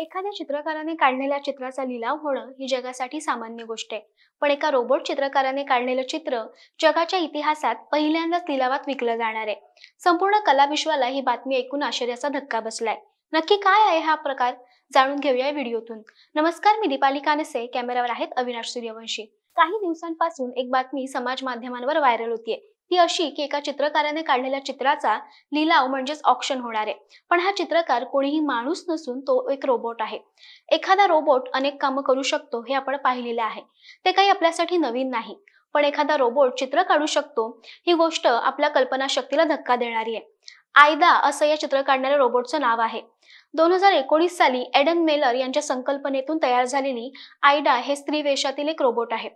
एखाद्या चित्रकाराने काढलेल्या चित्राचा लिलाव होणं ही जगासाठी सामान्य गोष्ट आहे. पण एका रोबोट चित्रकाराने काढलेलं चित्र जगाच्या इतिहासात पहिल्यांदाच लिलावात विकलं जाणार आहे. संपूर्ण कलाविश्वाला ही बातमी ऐकून आश्चर्याचा धक्का बसलाय. नक्की काय आहे हा प्रकार, जाणून घेऊया या व्हिडिओतून. नमस्कार, मी दीपाली कानसे, कॅमेरावर आहेत अविनाश सूर्यवंशी. काही दिवसांपासून एक बातमी समाज माध्यमांवर व्हायरल होतीये. ती अशी की एका चित्रकाराने काढलेल्या चित्राचा लिलाव म्हणजेच ऑक्शन होणार आहे. पण हा चित्रकार कोणीही माणूस नसून तो एक रोबोट आहे. एखादा रोबोट अनेक कामं करू शकतो हे आपण पाहिलेलं आहे. ते काही आपल्यासाठी नवीन नाही. पण एखादा रोबोट चित्र काढू शकतो ही गोष्ट आपल्या कल्पनाशक्तीला धक्का देणारी आहे. आयदा असं या चित्र काढणाऱ्या रोबोटचं नाव आहे. 2019 साली एडन मेलर यांच्या संकल्पनेतून तयार झालेली आयडा हे स्त्री वेशातील एक रोबोट आहे.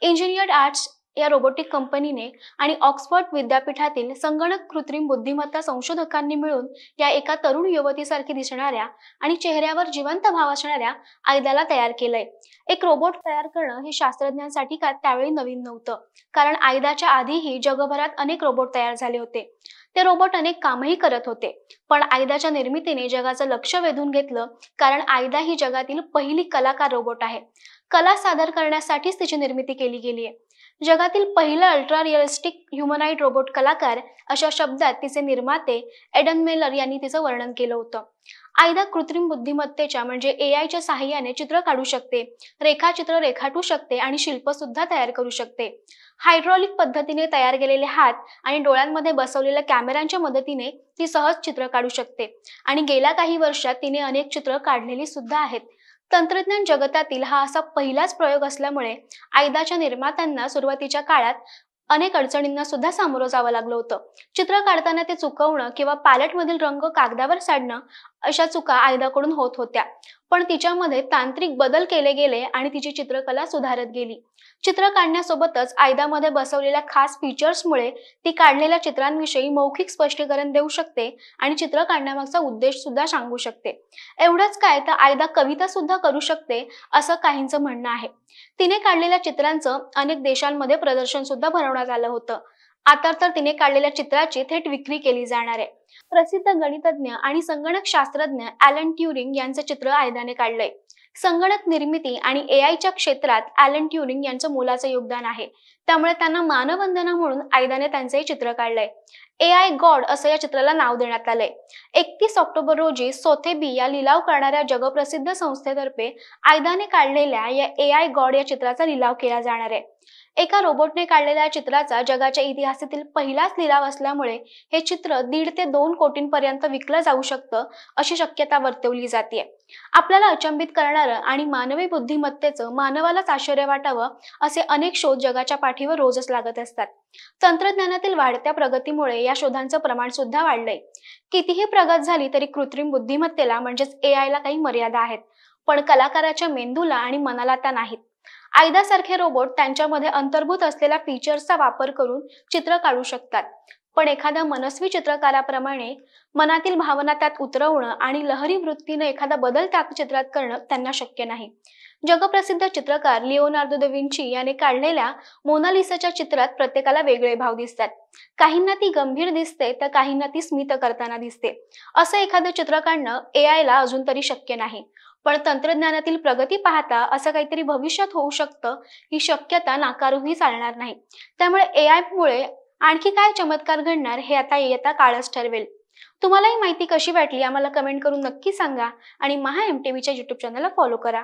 इंजिनियर्ड आर्ट्स या रोबोटिक कंपनीने आणि ऑक्सफर्ड विद्यापीठातील संगणक कृत्रिम बुद्धिमत्ता संशोधकांनी मिळून या एका तरुण युवतीसारखी दिसणाऱ्या आणि चेहऱ्यावर जिवंत भाव असणाऱ्या आयदाला तयार केलंय. एक रोबोट तयार करणं हे शास्त्रज्ञांसाठी त्यावेळी नवीन नव्हतं, कारण आयदाच्या आधीही जगभरात अनेक रोबोट तयार झाले होते. ते रोबोट अनेक कामही करत होते. पण आयदाच्या निर्मितीने जगाचं लक्ष वेधून घेतलं, कारण आयदा ही जगातील पहिली कलाकार रोबोट आहे. कला सादर करण्यासाठीच तिची निर्मिती केली गेली आहे. जगातील पहिला अल्ट्रा रिअलिस्टिक ह्युमनाइड रोबोट कलाकार अशा शब्दात तिचे निर्माते एडन मेलर यांनी तिचं वर्णन केलं होतं. आयदा कृत्रिम बुद्धिमत्तेच्या म्हणजे AI च्या सहाय्याने चित्र काढू शकते, रेखाचित्र रेखाटू शकते आणि शिल्प सुद्धा तयार करू शकते. हायड्रॉलिक पद्धतीने तयार केलेले हात आणि डोळ्यांमध्ये बसवलेल्या कॅमेऱ्यांच्या मदतीने ती सहज चित्र काढू शकते आणि गेल्या काही वर्षात तिने अनेक चित्र काढलेली सुद्धा आहेत. तंत्रज्ञान जगतातील हा असा पहिलाच प्रयोग असल्यामुळे आयदाच्या निर्मात्यांना सुरुवातीच्या काळात अनेक अडचणींना सुद्धा सामोरं जावं लागलं होतं. चित्र काढताना ते चुकवणं किंवा पॅलेटमधील रंग कागदावर साडणं अशा चुका आयदाकडून होत होत्या. पण तिच्यामध्ये तांत्रिक बदल केले गेले आणि तिची चित्रकला सुधारत गेली. चित्र काढण्यासोबतच आयदामध्ये बसवलेल्या खास फीचर्समुळे ती काढलेल्या चित्रांविषयी मौखिक स्पष्टीकरण देऊ शकते आणि चित्र काढण्यामागचा उद्देश सुद्धा सांगू शकते. एवढंच काय, तर आयदा कविता सुद्धा करू शकते असं काहींचं म्हणणं आहे. तिने काढलेल्या चित्रांचं अनेक देशांमध्ये प्रदर्शन सुद्धा भरवण्यात आलं होतं. आता तर तिने काढलेल्या चित्राची थेट विक्री केली जाणार आहे. प्रसिद्ध गणितज्ञ आणि संगणक शास्त्रज्ञ ॲलन ट्युरिंग यांचे चित्र आयदाने काढलंय. संगणक निर्मिती आणि AI च्या क्षेत्रात ॲलन ट्युरिंग यांचं मोलाचं योगदान आहे. त्यामुळे त्यांना मानवंदना म्हणून आयदाने त्यांचंही चित्र काढलंय. AI गॉड असं या चित्राला नाव देण्यात आलंय. 31 ऑक्टोबर रोजी सोथेबी या लिलाव करणाऱ्या जगप्रसिद्ध संस्थेतर्फे आयदाने काढलेल्या या AI गॉड या चित्राचा लिलाव केला जाणार आहे. एका रोबोटने काढलेल्या चित्राचा जगाच्या इतिहासातील पहिलाच लिलाव असल्यामुळे हे चित्र 1.5 ते 2 कोटींपर्यंत विकलं जाऊ शकतं अशी शक्यता वर्तवली जाते. आपल्याला अचंबित करणारं आणि मानवी बुद्धिमत्तेचं मानवालाच आश्चर्य वाटावं असे अनेक शोध जगाच्या पाठीवर रोजच लागत असतात. तंत्रज्ञानातील वाढत्या प्रगतीमुळे या शोधांचं प्रमाण सुद्धा वाढलंय. कितीही प्रगत झाली तरी कृत्रिम बुद्धिमत्तेला म्हणजेच AI ला काही मर्यादा आहेत, पण कलाकाराच्या मेंदूला आणि मनाला त्या नाहीत. आयदा सारखे रोबोट त्यांच्यामध्ये अंतर्भूत असलेल्या फीचर्सचा वापर करून चित्र काढू शकतात, पण एखाद्या मनस्वी चित्रकाराप्रमाणे मनातील भावना त्यात उतरवणं आणि लहरी वृत्तीने एखादा बदल त्या चित्रात करणं त्यांना शक्य नाही. जगप्रसिद्ध चित्रकार लिओनार्दो दा विंची याने काढलेल्या मोनालिसाच्या चित्रात प्रत्येकाला वेगळे भाव दिसतात. काहींना ती गंभीर दिसते तर काहींना ती स्मित करताना दिसते. असं एखादं चित्र काढणं AI ला अजून तरी शक्य नाही. पण तंत्रज्ञानातील प्रगती पाहता असं काहीतरी भविष्यात होऊ शकतं ही शक्यता नाकारूनही चालणार नाही. त्यामुळे AI मुळे आणखी काय चमत्कार घडणार हे आता येता काळच ठरवेल. तुम्हाला ही माहिती कशी वाटली आम्हाला कमेंट करून नक्की सांगा आणि महा MTVच्या YouTube चॅनलला फॉलो करा.